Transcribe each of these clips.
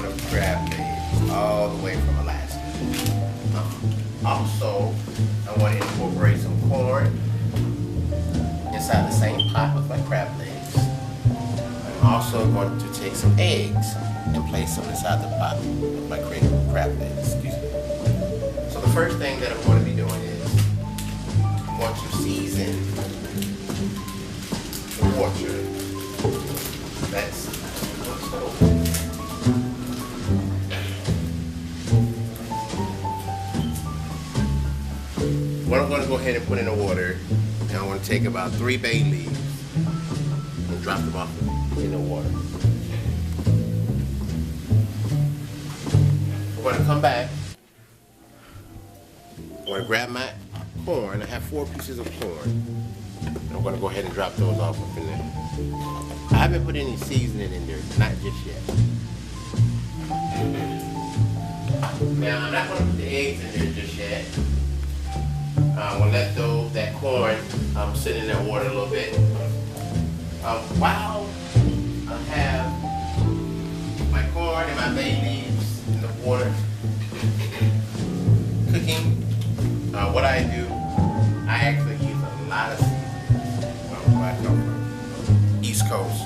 pound of crab legs all the way from Alaska. Also, I want to incorporate some corn inside the same pot with my crab legs. I'm also going to take some eggs and place them inside the pot with my crab legs. Excuse me. So the first thing that I'm going to be doing is I'm going to season the water. That's what I'm going to go ahead and put in the water. And I'm going to take about 3 bay leaves and drop them off in the water. We're going to come back. I'm going to grab my corn. I have 4 pieces of corn. And I'm going to go ahead and drop those off up in there. I haven't put any seasoning in there, not just yet. Now, I'm not going to put the eggs in there just yet. I'm going to let that corn sit in that water a little bit. While I have my corn and my bay leaves in the water cooking, what I do, I actually use a lot of seasoning. Where I come from, East Coast,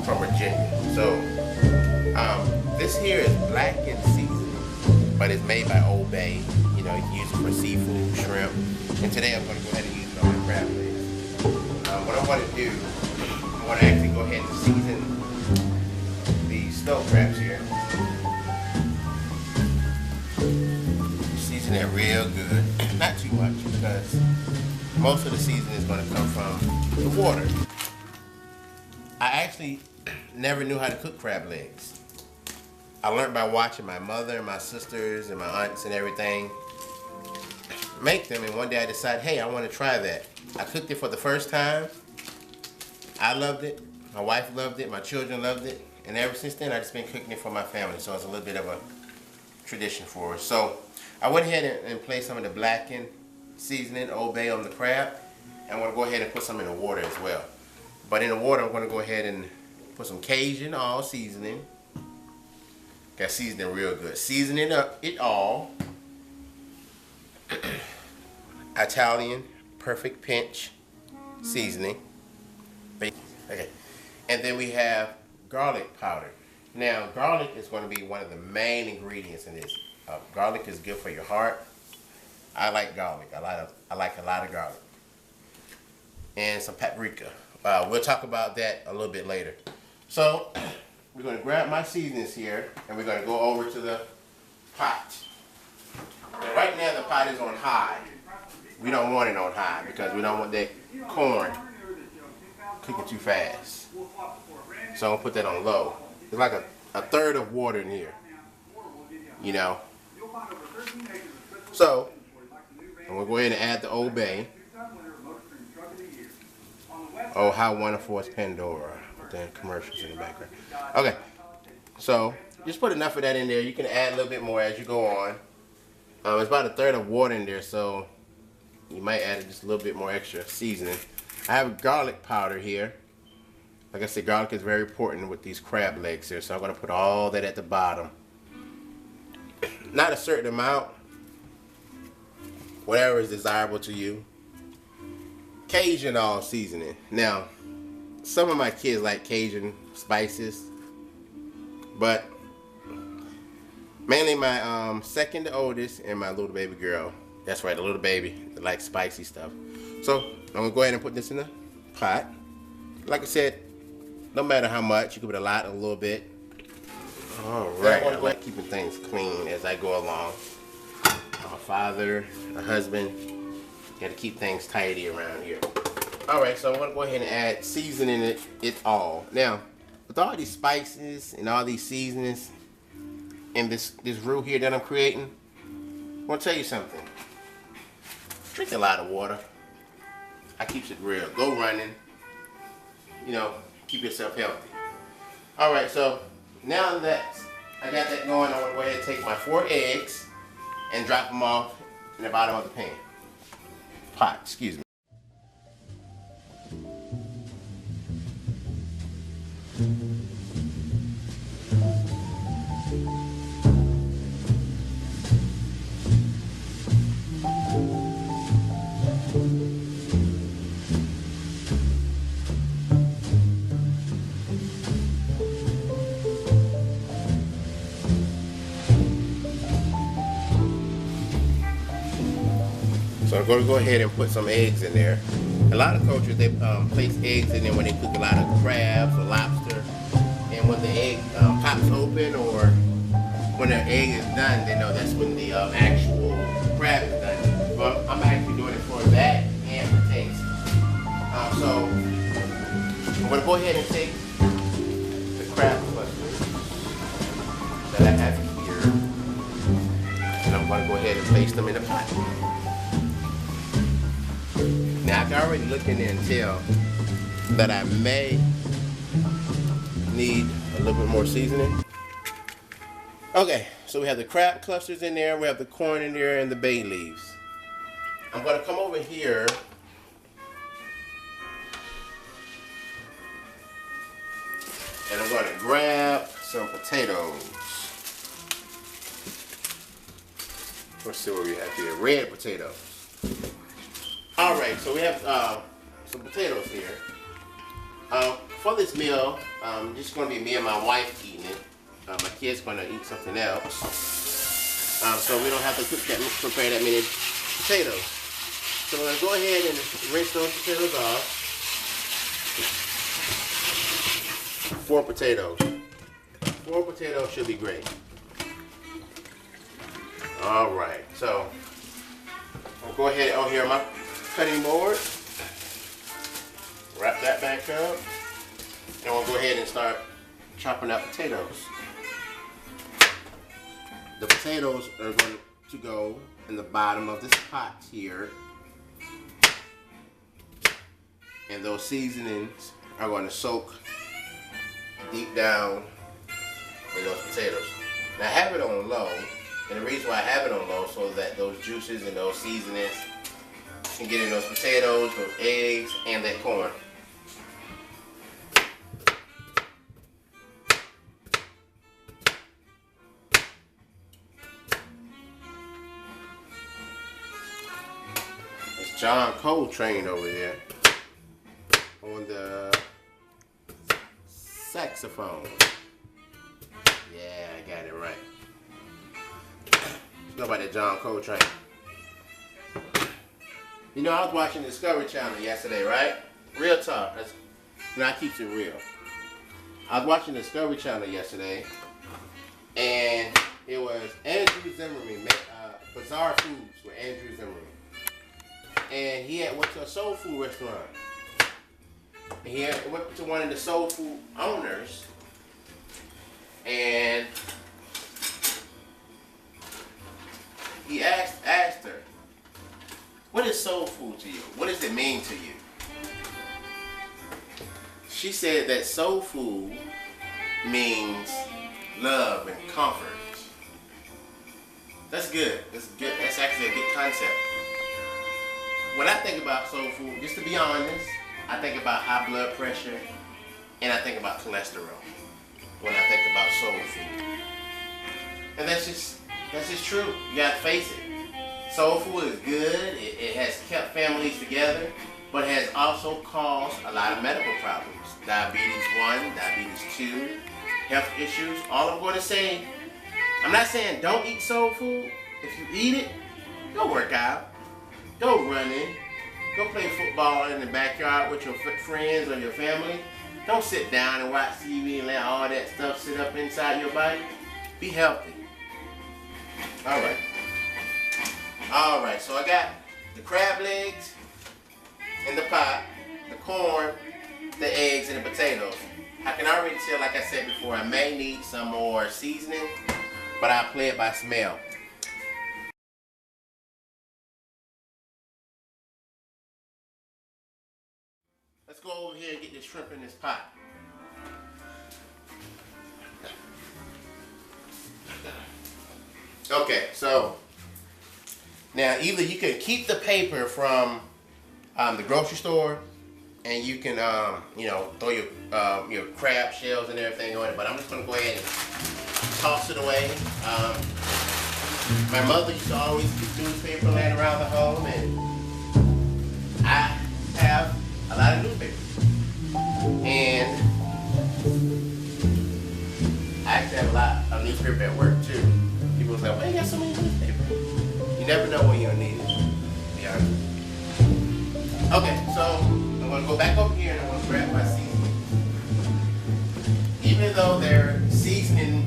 from Virginia. So this here is blackened seasoning, but it's made by Old Bay. You know, you can use it for seafood, shrimp, and today I'm going to go ahead and use it on my crab legs. What I want to do, I want to actually go ahead and season these snow crabs here. Season it real good, not too much because most of the seasoning is going to come from the water. I actually never knew how to cook crab legs. I learned by watching my mother and my sisters and my aunts and everything make them, and one day I decided, hey, I want to try that. I cooked it for the first time. I loved it, my wife loved it, my children loved it, and ever since then I've just been cooking it for my family, so it's a little bit of a tradition for us. So I went ahead and placed some of the blackened seasoning, Old Bay, on the crab, and I'm going to go ahead and put some in the water as well. But in the water I'm going to go ahead and put some Cajun all seasoning. Got seasoning real good. Seasoning up it all. Italian perfect pinch seasoning. Okay. And then we have garlic powder. Now garlic is going to be one of the main ingredients in this. Garlic is good for your heart. I like garlic. I like a lot of garlic. And some paprika. We'll talk about that a little bit later. So we're going to grab my seasonings here and we're going to go over to the pot. And right now the pot is on high. We don't want it on high because we don't want that corn cooking too fast. So I'm going to put that on low. It's like a third of water in here, you know. So I'm going to go ahead and add the Old Bay. Oh, how wonderful is Pandora. With the commercials in the background. Okay, so just put enough of that in there. You can add a little bit more as you go on. It's about a third of water in there, so you might add just a little bit more extra seasoning. I have garlic powder here. Like I said, garlic is very important with these crab legs here, so I'm going to put all that at the bottom. Not a certain amount. Whatever is desirable to you. Cajun all seasoning. Now, some of my kids like Cajun spices, but mainly my second oldest and my little baby girl. That's right, the little baby that likes spicy stuff. So I'm gonna go ahead and put this in the pot. Like I said, no matter how much, you can put a lot, a little bit. All right, I like keeping things clean as I go along. I'm a father, a husband. Got to keep things tidy around here. All right, so I'm gonna go ahead and add seasoning it all. Now, with all these spices and all these seasonings and this roux here that I'm creating, I'm gonna tell you something. Drink a lot of water. I keeps it real. Go running. You know, keep yourself healthy. All right, so now that I got that going, I'm gonna go ahead and take my 4 eggs and drop them off in the bottom of the pan. Pot, excuse me. So I'm going to go ahead and put some eggs in there. A lot of cultures, they place eggs in there when they cook a lot of crabs or lobster. And when the egg pops open, or when the egg is done, they know that's when the actual crab is done. But I'm actually doing it for that and for taste. So I'm going to go ahead and take the crab clusters that I have here, and I'm going to go ahead and place them in the pot. Now I can already look in there and tell that I may need a little bit more seasoning. Okay, so we have the crab clusters in there, we have the corn in there, and the bay leaves. I'm going to come over here and I'm going to grab some potatoes. Let's see what we have here. Red potatoes. Alright, so we have some potatoes here. For this meal, just going to be me and my wife eating it. My kid's going to eat something else. So we don't have to prepare that many potatoes. So we're going to go ahead and rinse those potatoes off. 4 potatoes. 4 potatoes should be great. Alright, so I'll go ahead on here on my cutting board. Wrap that back up. And we'll go ahead and start chopping out potatoes. The potatoes are going to go in the bottom of this pot here. And those seasonings are going to soak deep down in those potatoes. Now I have it on low, and the reason why I have it on low so that those juices and those seasonings can get in those potatoes, those eggs, and that corn. It's John Coltrane over there on the saxophone. Yeah, I got it right. You know about that John Coltrane. You know, I was watching the Discovery Channel yesterday, right? Real talk. I keep it real. I was watching the Discovery Channel yesterday, and it was Andrew Zimmerman, Bizarre Foods with Andrew Zimmerman. And he had went to a soul food restaurant. And he went to one of the soul food owners, and he asked her, what is soul food to you? What does it mean to you? She said that soul food means love and comfort. That's good. That's good. That's actually a good concept. When I think about soul food, just to be honest, I think about high blood pressure, and I think about cholesterol when I think about soul food. And that's just true. You gotta face it. Soul food is good. It has kept families together, but it has also caused a lot of medical problems. Diabetes 1, diabetes 2, health issues. All I'm going to say, I'm not saying don't eat soul food. If you eat it, go work out. Go running. Go play football in the backyard with your friends or your family. Don't sit down and watch TV and let all that stuff sit up inside your body. Be healthy. Alright. Alright, so I got the crab legs in the pot, the corn, the eggs, and the potatoes. I can already tell, like I said before, I may need some more seasoning, but I'll play it by smell. Let's go over here and get this shrimp in this pot. Okay, so now either you can keep the paper from the grocery store, and you can throw your crab shells and everything on it. But I'm just gonna go ahead and toss it away. My mother used to always keep newspaper laying around the home, and I have a lot of newspaper. And I actually have a lot of newspaper at work too. People say, "Why you got so many newspaper?" You never know when you'll need it. To be honest. Okay, so I'm gonna go back over here and I'm gonna grab my seasoning. Even though they're seasoning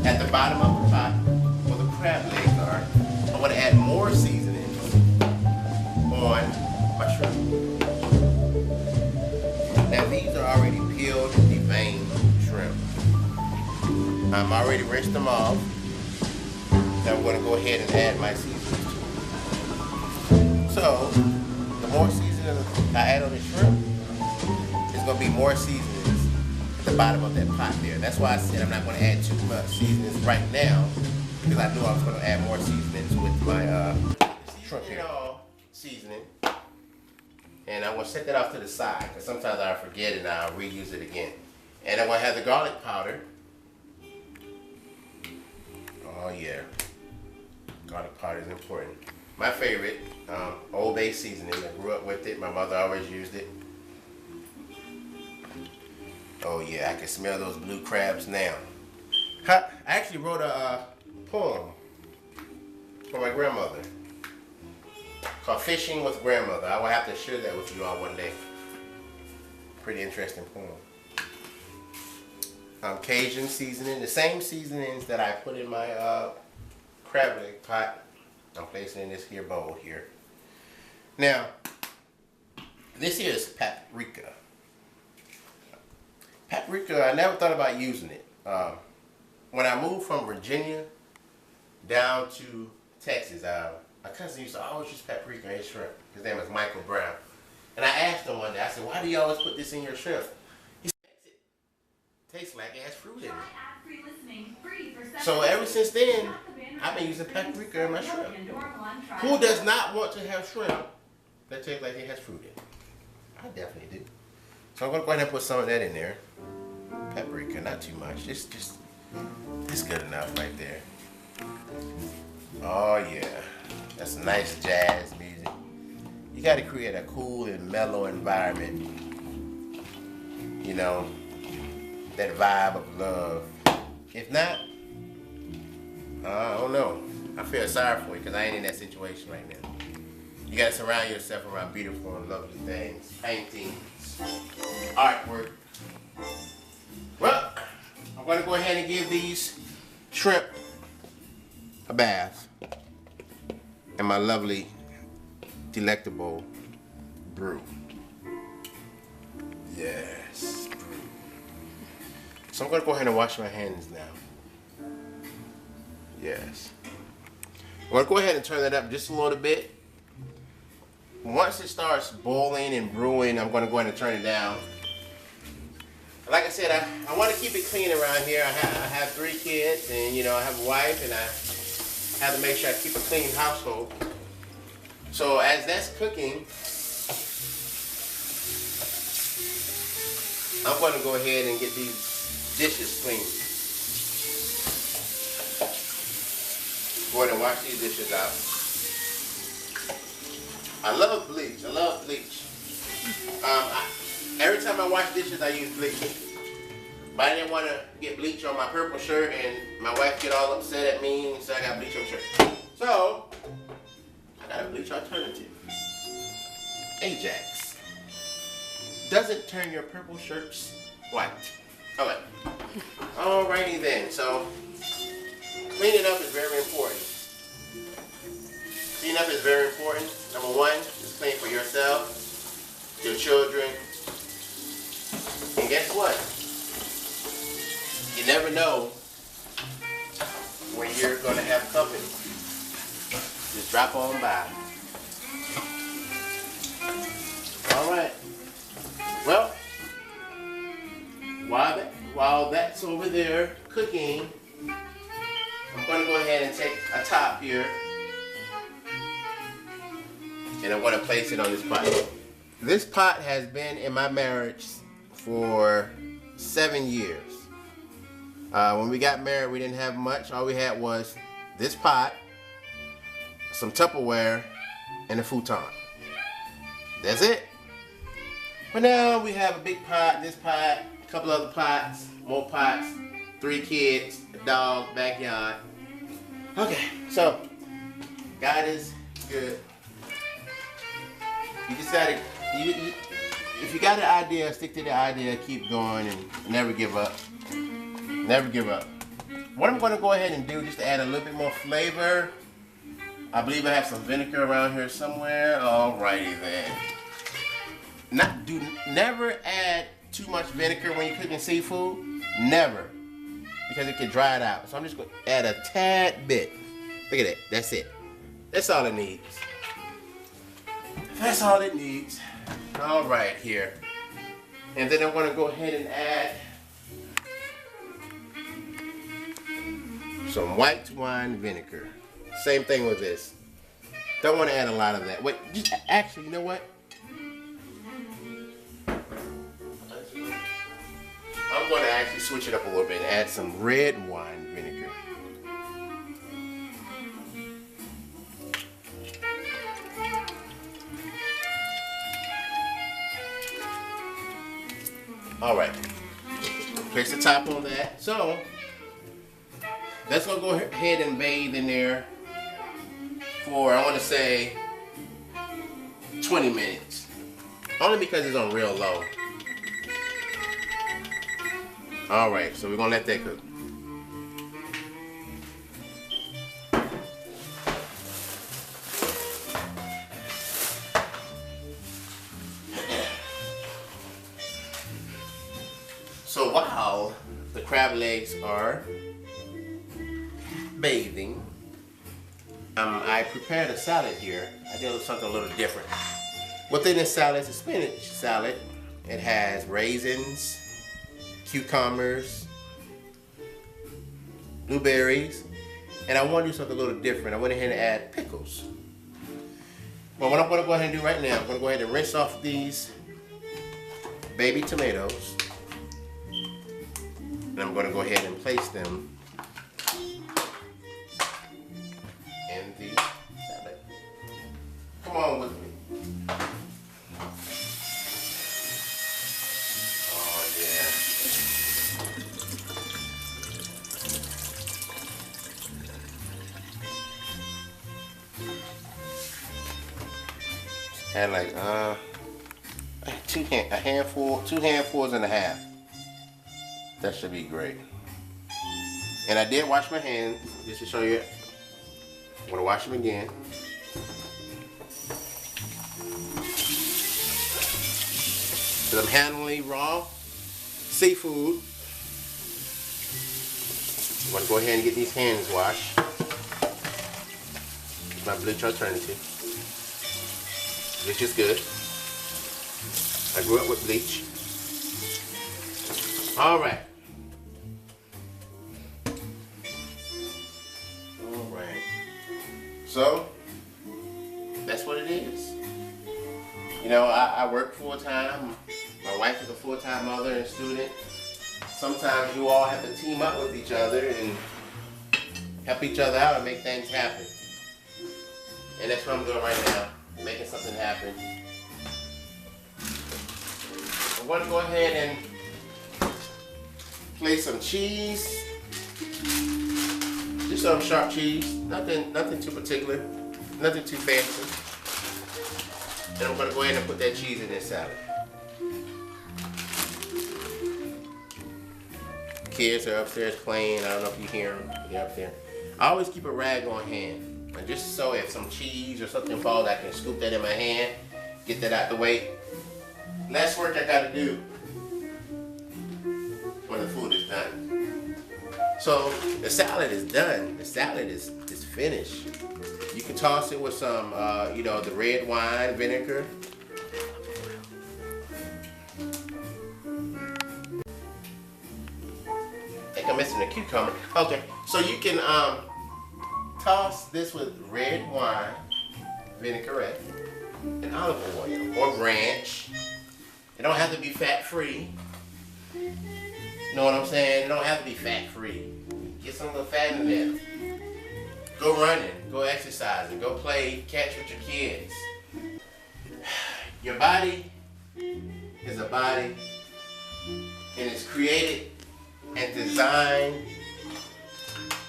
at the bottom of the pot where the crab legs are, I want to add more seasonings on my shrimp. Now these are already peeled and deveined shrimp. I'm already rinsed them off. Now I'm going to go ahead and add my seasonings to them. So the more seasoning I add on the shrimp, there's going to be more seasonings at the bottom of that pot there. That's why I said I'm not going to add too much seasonings right now, because I knew I was going to add more seasonings with my shrimp here. Seasoning. And I'm going to set that off to the side, because sometimes I forget and I'll reuse it again. And I'm going to have the garlic powder. Oh yeah, garlic powder is important. My favorite, Old Bay seasoning. I grew up with it. My mother always used it. Oh yeah, I can smell those blue crabs now. I actually wrote a poem for my grandmother called Fishing with Grandmother. I will have to share that with you all one day. Pretty interesting poem. Cajun seasoning, the same seasonings that I put in my crab leg pot, I'm placing in this here bowl here. Now, this here is paprika. Paprika, I never thought about using it. When I moved from Virginia down to Texas, my cousin used to always use paprika in his shrimp. His name is Michael Brown. And I asked him one day, I said, why do you always put this in your shrimp? He said, it tastes like it has fruit in it. So ever since then, I've been using paprika in my shrimp. Who does not want to have shrimp that tastes like it has fruit in it? I definitely do. So I'm going to go ahead and put some of that in there. Paprika, not too much. Just that's good enough right there. Oh yeah, that's nice jazz music. You got to create a cool and mellow environment. You know, that vibe of love. If not, I don't know. I feel sorry for you because I ain't in that situation right now. You got to surround yourself around beautiful and lovely things. Paintings, artwork. Well, I'm going to go ahead and give these shrimp a bath and my lovely, delectable brew. Yes, brew. So I'm going to go ahead and wash my hands now. Yes. I'm going to go ahead and turn that up just a little bit. Once it starts boiling and brewing, I'm going to go ahead and turn it down. Like I said, I want to keep it clean around here. I have 3 kids, and you know, I have a wife, and I have to make sure I keep a clean household. So as that's cooking, I'm going to go ahead and get these dishes clean. Go ahead and wash these dishes out. I love bleach. I love bleach. Every time I wash dishes, I use bleach. But I didn't want to get bleach on my purple shirt, and my wife get all upset at me, so I got bleach on my shirt. So, I got a bleach alternative. Ajax. Doesn't turn your purple shirts white. Okay. Alrighty then. So, cleaning up is very important. Cleaning up is very important. Number 1, just clean for yourself, your children. And guess what? You never know when you're going to have company. Just drop on by. Alright. Well, while that's over there cooking, I'm going to go ahead and take a top here. And I'm going to place it on this pot. This pot has been in my marriage for 7 years. When we got married, we didn't have much. All we had was this pot, some Tupperware, and a futon. That's it. But now we have a big pot, this pot, a couple other pots, more pots, 3 kids, a dog, backyard. Okay, so God is good. You decided, if you got an idea, stick to the idea, keep going, and never give up. Never give up. What I'm going to go ahead and do, just to add a little bit more flavor, I believe I have some vinegar around here somewhere. Alrighty then. Never add too much vinegar when you're cooking seafood. Never. Because it can dry it out. So I'm just going to add a tad bit. Look at that. That's it. That's all it needs. That's all it needs. Alright, here. And then I'm going to go ahead and add some white wine vinegar. Same thing with this. Don't want to add a lot of that. Wait, just actually, you know what? I'm going to actually switch it up a little bit and add some red wine vinegar. All right. Place the top on that. So, that's going to go ahead and bathe in there for, I want to say, 20 minutes. Only because it's on real low. Alright, so we're going to let that cook. So while the crab legs are bathing, I prepared a salad here. I did something a little different. Within this salad is a spinach salad. It has raisins, cucumbers, blueberries, and I want to do something a little different. I went ahead and add pickles. Well, what I'm going to go ahead and do right now, I'm going to go ahead and rinse off these baby tomatoes, and I'm going to go ahead and place them in the salad. Come on with me. Oh yeah. And like two handfuls and a half. That should be great. And I did wash my hands just to show you. I'm gonna wash them again. Because I'm handling raw seafood. I'm gonna go ahead and get these hands washed. My bleach alternative. Bleach is good. I grew up with bleach. Alright. Alright. So, that's what it is. You know, I work full time. My wife is a full-time mother and student. Sometimes you all have to team up with each other and help each other out and make things happen. And that's what I'm doing right now, making something happen. I'm going to go ahead and place some cheese. Just some sharp cheese. Nothing too particular. Nothing too fancy. And I'm going to go ahead and put that cheese in this salad. Kids are upstairs playing. I don't know if you hear them. They're up there. I always keep a rag on hand. And just so if some cheese or something falls, I can scoop that in my hand, get that out the way. Less work I gotta do when the food is done. So the salad is done. The salad is finished. You can toss it with some, the red wine vinegar. I think I'm missing a cucumber. Okay, so you can toss this with red wine vinaigrette and olive oil or ranch. It don't have to be fat-free. You know what I'm saying? It don't have to be fat-free. Get some of the fat in there. Go running, go exercising, go play catch with your kids. Your body is a body, and it's created and designed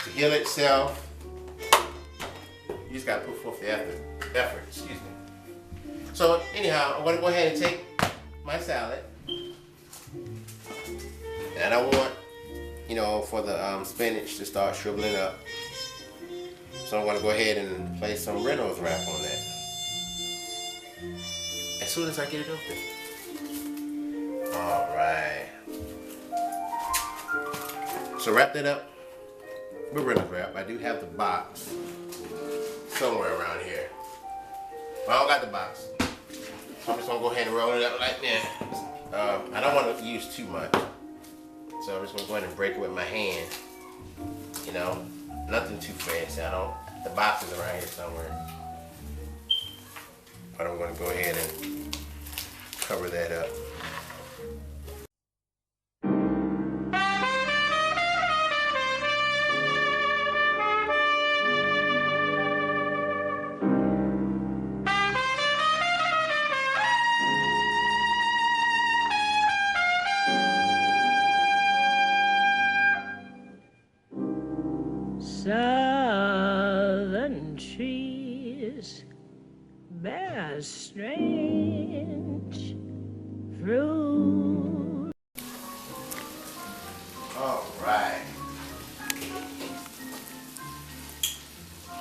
to heal itself. You just gotta put forth the effort. Excuse me. So anyhow, I'm gonna go ahead and take my salad. And I want, you know, for the spinach to start shriveling up. So I'm gonna go ahead and place some Reynolds wrap on that. As soon as I get it open. All right. So wrap that up with Reynolds wrap. I do have the box somewhere around here. But I don't got the box. So I'm just gonna go ahead and roll it up like that. I don't want to use too much. So I'm just gonna go ahead and break it with my hand. You know, nothing too fancy. The box is around here somewhere. But I'm gonna go ahead and cover that up. Southern trees bear strange fruit. All right.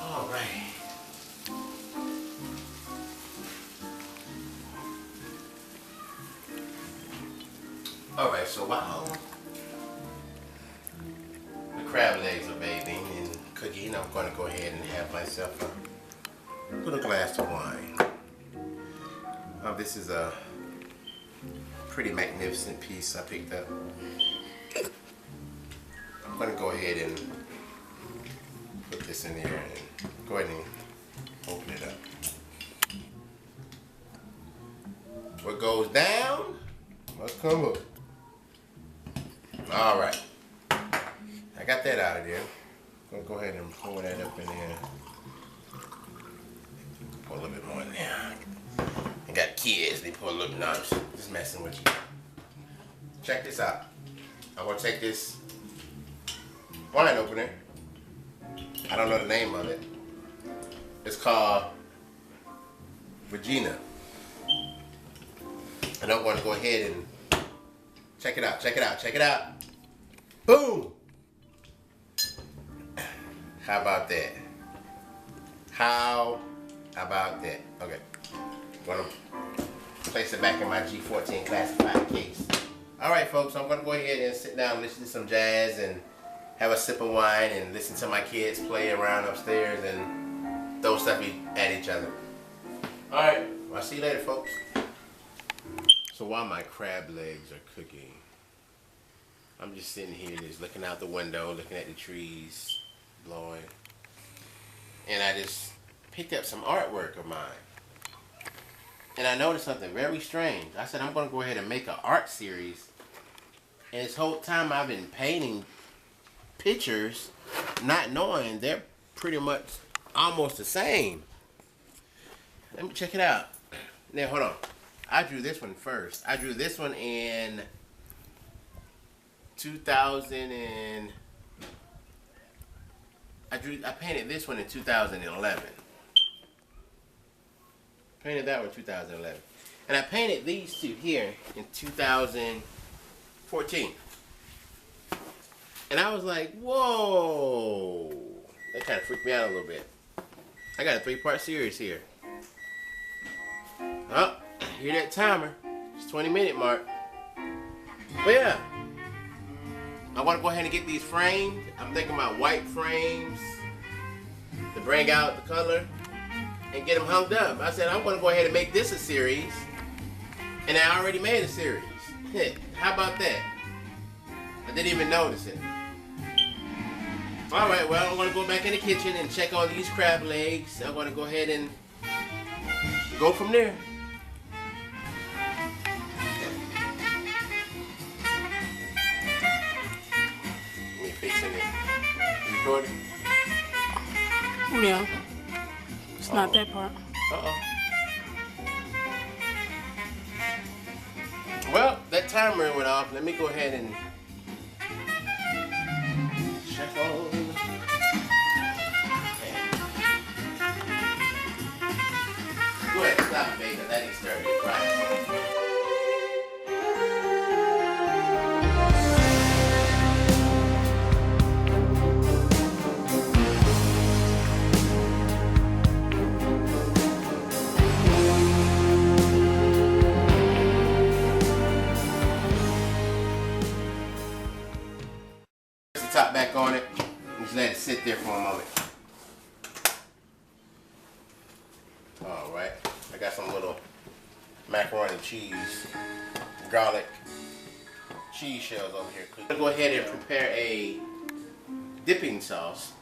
All right. All right, so while the crab legs are bathing and cooking, I'm going to go ahead and have myself a little glass of wine. This is a pretty magnificent piece I picked up. I'm going to go ahead and put this in here and go ahead and open it up. What goes down must come up. All right. I got that out of there. I'm going to go ahead and pour that up in there. Pour a little bit more in there. I got kids, they pour a little bit. No, I'm just messing with you. Check this out. I'm going to take this wine opener. I don't know the name of it. It's called Regina. And I'm going to go ahead and check it out, check it out, check it out. Boom! How about that? How about that? Okay. I'm gonna place it back in my G14 classified case. Alright folks, I'm gonna go ahead and sit down and listen to some jazz and have a sip of wine and listen to my kids play around upstairs and throw stuff at each other. Alright, I'll see you later folks. So while my crab legs are cooking, I'm just sitting here just looking out the window, looking at the trees blowing. And I just picked up some artwork of mine. And I noticed something very strange. I said, I'm going to go ahead and make an art series. And this whole time I've been painting pictures, not knowing they're pretty much almost the same. Let me check it out. Now, hold on. I drew this one first. I drew this one in 2000 and... I painted this one in 2011. Painted that one in 2011. And I painted these two here in 2014. And I was like, whoa. That kind of freaked me out a little bit. I got a 3-part series here. Oh, hear that timer. It's 20-minute mark. But yeah. I want to go ahead and get these framed. I'm thinking about white frames to bring out the color and get them hung up. I said I'm going to go ahead and make this a series, and I already made a series. How about that? I didn't even notice it. Alright, well, I'm going to go back in the kitchen and check on these crab legs. I'm going to go ahead and go from there. Fixing it. You recording? Yeah. It's not that part. Well, that timer went off. Let me go ahead and check on. Go ahead, stop it, baby. That back on it. Just let it sit there for a moment. All right. I got some little macaroni and cheese, garlic, cheese shells over here. I'm gonna go ahead and prepare a dipping sauce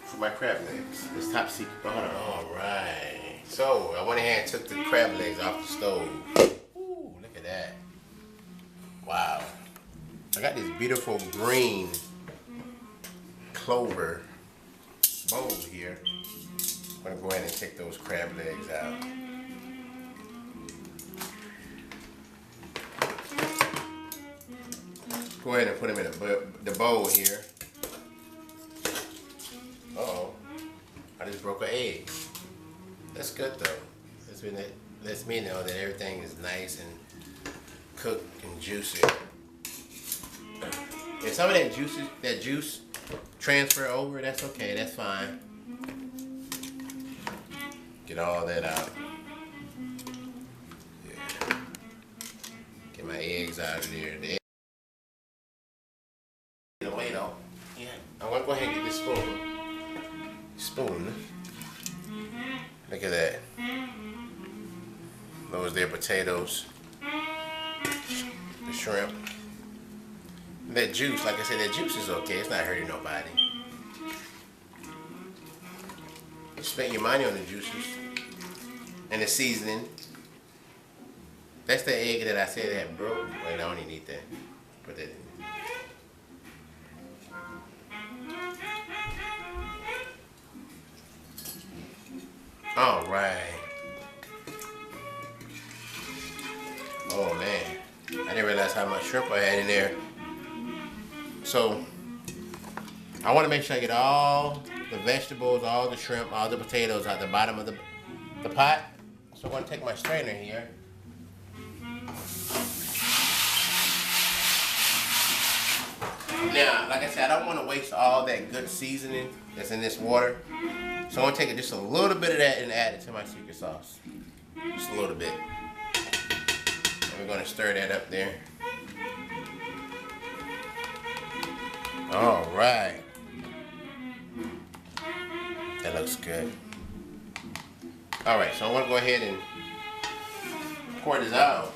for my crab legs. It's top secret. All right. So I went ahead and took the crab legs off the stove. Ooh, look at that. Wow. I got this beautiful green clover bowl here. I'm gonna go ahead and take those crab legs out. Go ahead and put them in the bowl here. Uh-oh. I just broke an egg. That's good though. That lets me know that everything is nice and cooked and juicy. If some of that juice transfer over, that's okay, that's fine. Get all that out. Yeah. Get my eggs out of there. Away though. Yeah. I want to go ahead and get this spoon. Look at that. Those there potatoes. The shrimp. That juice, like I said, that juice is okay. It's not hurting nobody. You spent your money on the juices and the seasoning. That's the egg that I said that broke. Wait, I don't even need that. Put that in. All right. Oh man, I didn't realize how much shrimp I had in there. So I want to make sure I get all the vegetables, all the shrimp, all the potatoes out the bottom of the pot. So I'm going to take my strainer here. Now, like I said, I don't want to waste all that good seasoning that's in this water. So I'm going to take just a little bit of that and add it to my secret sauce. Just a little bit. And we're going to stir that up there. All right. That looks good. All right, so I'm going to go ahead and pour this out.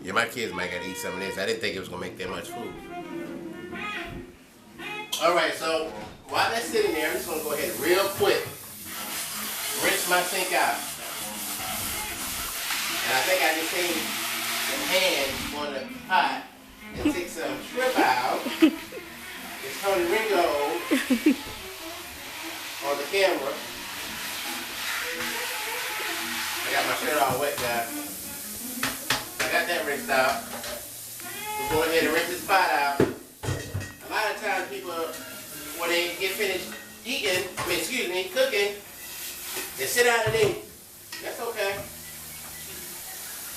Yeah, my kids might got to eat some of this. I didn't think it was going to make that much food. All right, so while that's sitting there, I'm just going to go ahead real quick, rinse my sink out. And I think I just seen the hand on the pot and take some shrimp out. It's Tony Ringgold on the camera. I got my shirt all wet, guys. I got that rinsed out. We'll go ahead and rinse this pot out. A lot of times people, when they get finished cooking, they sit down and eat. That's okay.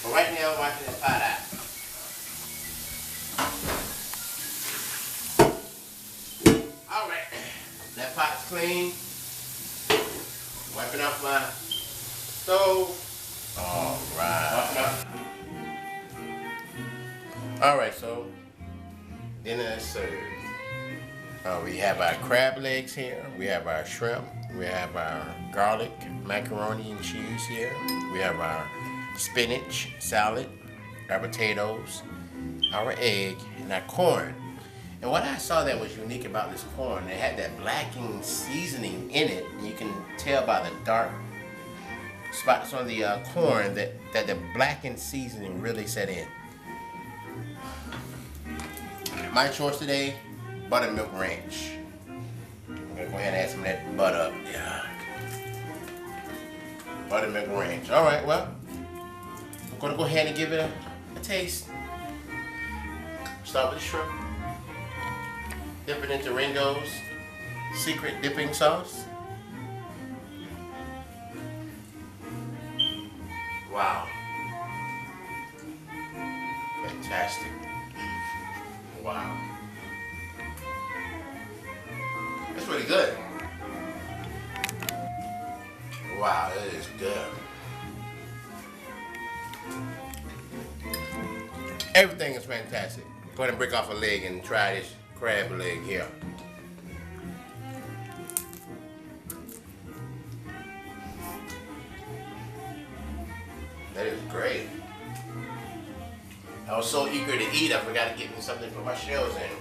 But right now I'm washing this pot out. Alright. That pot's clean. Wiping off my stove. Alright. Alright, so dinner is served. We have our crab legs here. We have our shrimp. We have our garlic, macaroni and cheese here. We have our spinach salad, our potatoes, our egg, and our corn. And what I saw that was unique about this corn, it had that blackened seasoning in it. And you can tell by the dark spots on the corn that the blackened seasoning really set in. My choice today, buttermilk ranch. I'm gonna go ahead and add some of that butter. Yeah. Buttermilk ranch. All right, well, I'm gonna go ahead and give it a taste. Start with the shrimp. Dip it into Ringgold's secret dipping sauce. Wow. Fantastic. Wow. That's really good. Wow, that is good. Everything is fantastic. Go ahead and break off a leg and try this crab leg here. That is great. I was so eager to eat, I forgot to get me something for my shells in.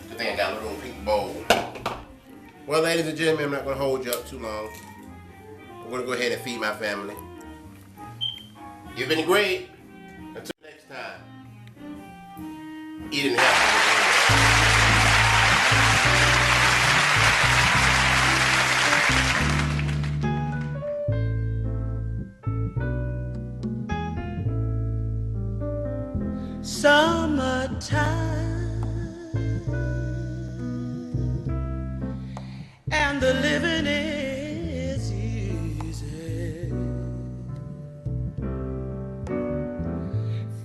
Good thing I got a little pink bowl. Well, ladies and gentlemen, I'm not going to hold you up too long. I'm going to go ahead and feed my family. You've been great. Until next time, eating healthy. Summertime and the living is easy.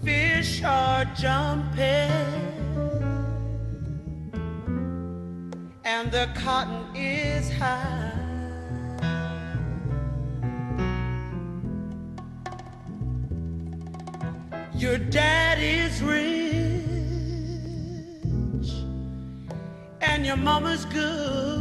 Fish are jumping and the cotton is high. Your daddy's rich and your mama's good.